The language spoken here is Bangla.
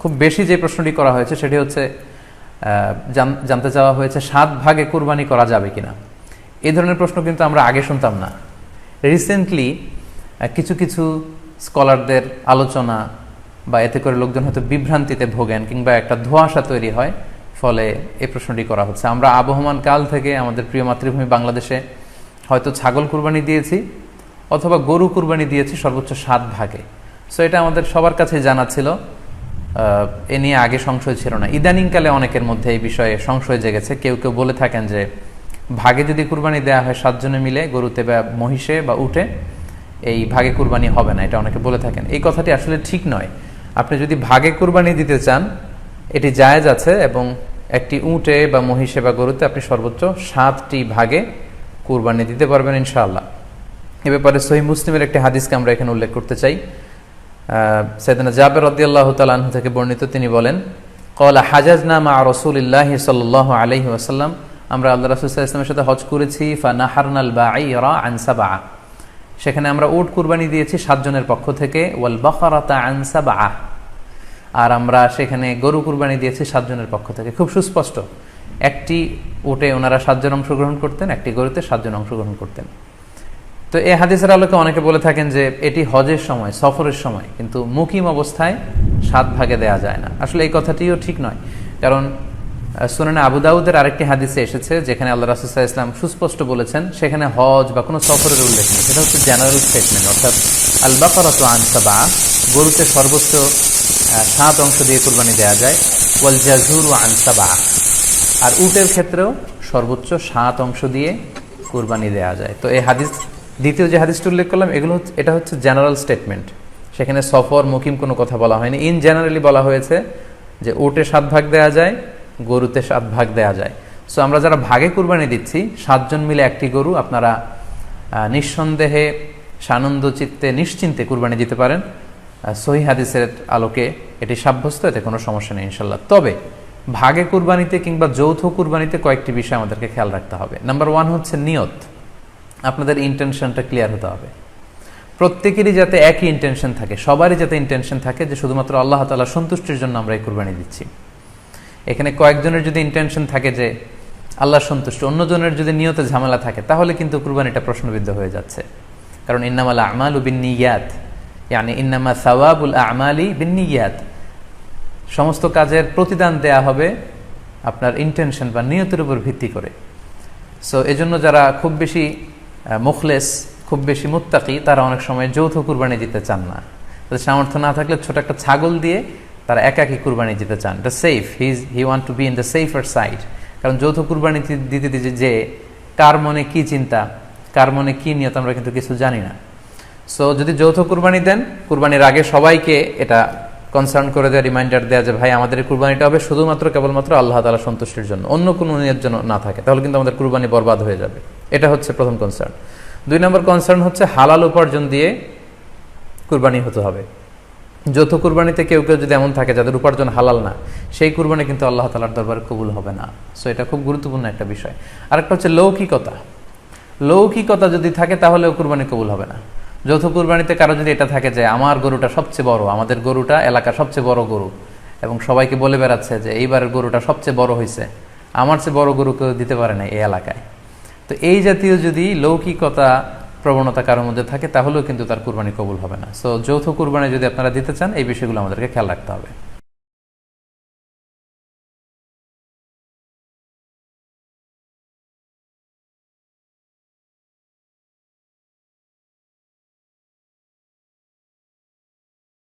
খুব বেশি যে প্রশ্নটি করা হয়েছে সেটি হচ্ছে জানতে চাওয়া হয়েছে 7 ভাগে কুরবানি করা যাবে কিনা। এই ধরনের প্রশ্ন কিন্তু আমরা আগে শুনতাম না। রিসেন্টলি কিছু কিছু স্কলারদের আলোচনা বা এতে করে লোকজন হয়তো বিভ্রান্তিতে ভোগেন কিংবা একটা ধোঁয়াশা তৈরি হয়, ফলে এই প্রশ্নটি করা হচ্ছে। আমরা আবহমান কাল থেকে আমাদের প্রিয় মাতৃভূমি বাংলাদেশে হয়তো ছাগল কুরবানি দিয়েছি অথবা গরু কুরবানি দিয়েছি সর্বোচ্চ 7 ভাগে। সো এটা আমাদের সবার কাছে জানা ছিল, এ নিয়ে আগে সংশয় ছিল না। ইদানিংকালে অনেকের মধ্যে এই বিষয়ে সংশয় জেগেছে। কেউ কেউ বলে থাকেন যে ভাগে যদি কুরবানি দেওয়া হয় 7 জনে মিলে, গরুতে বা মহিষে বা উটে, এই ভাগে কুরবানি হবে না, এটা অনেকে বলে থাকেন। এই কথাটি আসলে ঠিক নয়। আপনি যদি ভাগে কুরবানি দিতে চান এটি জায়েজ আছে, এবং একটি উটে বা মহিষে বা গরুতে আপনি সর্বোচ্চ 7টি ভাগে কুরবানি দিতে পারবেন ইনশাআল্লাহ। এ ব্যাপারে সহিহ মুসলিমের একটি হাদিসকে আমরা এখানে উল্লেখ করতে চাই। সাইয়েদনা জাবের রাদিয়াল্লাহু তাআলা আনহু থেকে বর্ণিত, তিনি বলেন, ক্বালা হাজাজনা মা রাসূলিল্লাহি সাল্লাল্লাহু আলাইহি ওয়াসাল্লাম, আমরা আল্লাহ রাসূল সাল্লাল্লাহু আলাইহি ওয়াসাল্লামের সাথে হজ করেছি। ফানাহারনাল বাঈরা আন সাবআ, সেখানে আমরা উট কুরবানি দিয়েছি 7 জনের পক্ষ থেকে। ওয়াল বাকারাতা আন সাবআ, আর আমরা সেখানে গরু কুরবানি দিয়েছি 7 জনের পক্ষ থেকে। খুব সুস্পষ্ট, একটি উটে ওনারা 7 জন অংশগ্রহণ করতেন, একটি গরুতে 7 জন অংশগ্রহণ করতেন। তো এই হাদিসের আলোকে অনেকে বলে থাকেন যে এটি হজের সময়, সফরের সময়, কিন্তু মুকিম অবস্থায় 7 ভাগে দেয়া যায় না। আসলে এই কথাটিও ঠিক নয়, কারণ সুনানে আবু দাউদের আরেকটি হাদিসে এসেছে যেখানে আল্লাহ রাসূল সাল্লাল্লাহু আলাইহি ওয়াসাল্লাম সুস্পষ্ট বলেছেন, সেখানে হজ বা কোনো সফরের উল্লেখ নেই। সেটা হচ্ছে জেনারেল স্টেটমেন্ট, অর্থাৎ আল বাকারাতু আন সাবআ, গরুতে সর্বোচ্চ 7 অংশ দিয়ে কুরবানি দেওয়া যায়। ওয়াল জাযুরু আন সাবআ, আর উটের ক্ষেত্রেও সর্বোচ্চ 7 অংশ দিয়ে কুরবানি দেওয়া যায়। তো এই হাদিস, দ্বিতীয় যে হাদিসটি উল্লেখ করলাম, এটা হচ্ছে জেনারেল স্টেটমেন্ট। সেখানে সফর মুকিম কোনো কথা বলা হয়নি। ইন জেনারেলি বলা হয়েছে যে উটে 7 ভাগ দেওয়া যায়, গরুতে 7 ভাগ দেওয়া যায়। সো আমরা যারা ভাগে কুরবানি দিচ্ছি 7 জন মিলে একটি গরু, আপনারা নিঃসন্দেহে সানন্দ চিত্তে নিশ্চিন্তে কুরবানি দিতে পারেন। সহিহ হাদিসের আলোকে এটি সাব্যস্ত, এতে কোনো সমস্যা নেই ইনশাল্লাহ। তবে ভাগে কুরবানিতে কিংবা যৌথ কুরবানিতে কয়েকটি বিষয় আমাদেরকে খেয়াল রাখতে হবে। নাম্বার 1 হচ্ছে নিয়ত। আপনাদের ইন্টেনশনটা ক্লিয়ার হতে হবে। প্রত্যেকেরই যাতে একই ইন্টেনশন থাকে, সবারই যাতে ইন্টেনশন থাকে যে শুধুমাত্র আল্লাহ তাআলা সন্তুষ্টির জন্য আমরা এই কুরবানি দিচ্ছি। এখানে কয়েকজনের যদি ইন্টেনশন থাকে যে আল্লাহ সন্তুষ্ট, অন্যজনের যদি নিয়তে ঝামেলা থাকে, তাহলে কিন্তু কুরবানিটা প্রশ্নবিদ্ধ হয়ে যাচ্ছে। কারণ ইন্নামাল আমালু বিন্নিয়াত, ইয়ানি ইন্নামা সাওয়াবুল আমালি বিন্নিয়াত, সমস্ত কাজের প্রতিদান দেয়া হবে আপনার ইন্টেনশন বা নিয়তের উপর ভিত্তি করে। সো এজন্য যারা খুব বেশি মুখলেস, খুব বেশি মুত্তাকি, তারা অনেক সময় যৌথ কুরবানি দিতে চান না। তাদের সামর্থ্য না থাকলে ছোট একটা ছাগল দিয়ে তারা একাকি কুরবানি দিতে চান। এটা safe, he want to be in the safer side. কারণ যৌথ কুরবানি দিতে দিতে যে কার মনে কি চিন্তা, কার মনে কি নিয়ত, আমরা কিন্তু কিছু জানি না। সো যদি যৌথ কুরবানি দেন, কুরবানির আগে সবাইকে এটা কনসার্ন করে দেওয়া, রিমাইন্ডার দেওয়া যে ভাই আমাদের কুরবানিটা হবে শুধুমাত্র কেবলমাত্র আল্লাহ তাআলা সন্তুষ্টির জন্য, অন্য কোনো নিয়তের জন্য না থাকে, তাহলে কিন্তু আমাদের কুরবানি বরবাদ হয়ে যাবে। এটা হচ্ছে প্রথম কনসার্ন। 2 নম্বর কনসার্ন হচ্ছে হালাল উপার্জন দিয়ে কুরবানি হতে হবে। যৌথ কুরবানিতে কেউ কেউ যদি এমন থাকে যাদের উপার্জন হালাল না, সেই কুরবানি কিন্তু আল্লাহ তাআলার দরবারে কবুল হবে না। সো এটা খুব গুরুত্বপূর্ণ একটা বিষয়। আরেকটা হচ্ছে লৌকিকতা। লৌকিকতা যদি থাকে তাহলেও কুরবানি কবুল হবে না। যৌথ কুরবানিতে কারো যদি এটা থাকে যে আমার গরুটা সবচেয়ে বড়, আমাদের গরুটা এলাকার সবচেয়ে বড় গরু, এবং সবাইকে বলে বেড়াচ্ছে যে এইবারের গরুটা সবচেয়ে বড় হয়েছে, আমার চেয়ে বড় গরু কেউ দিতে পারে না এই এলাকায়। তো এই জাতীয় যদি লৌকিকতা প্রবণতা কারোর মধ্যে থাকে, তাহলেও কিন্তু তার কুরবানি কবুল হবে না। সো যৌথ কুরবানি যদি আপনারা দিতে চান, এই বিষয়গুলো আমাদেরকে খেয়াল রাখতে হবে।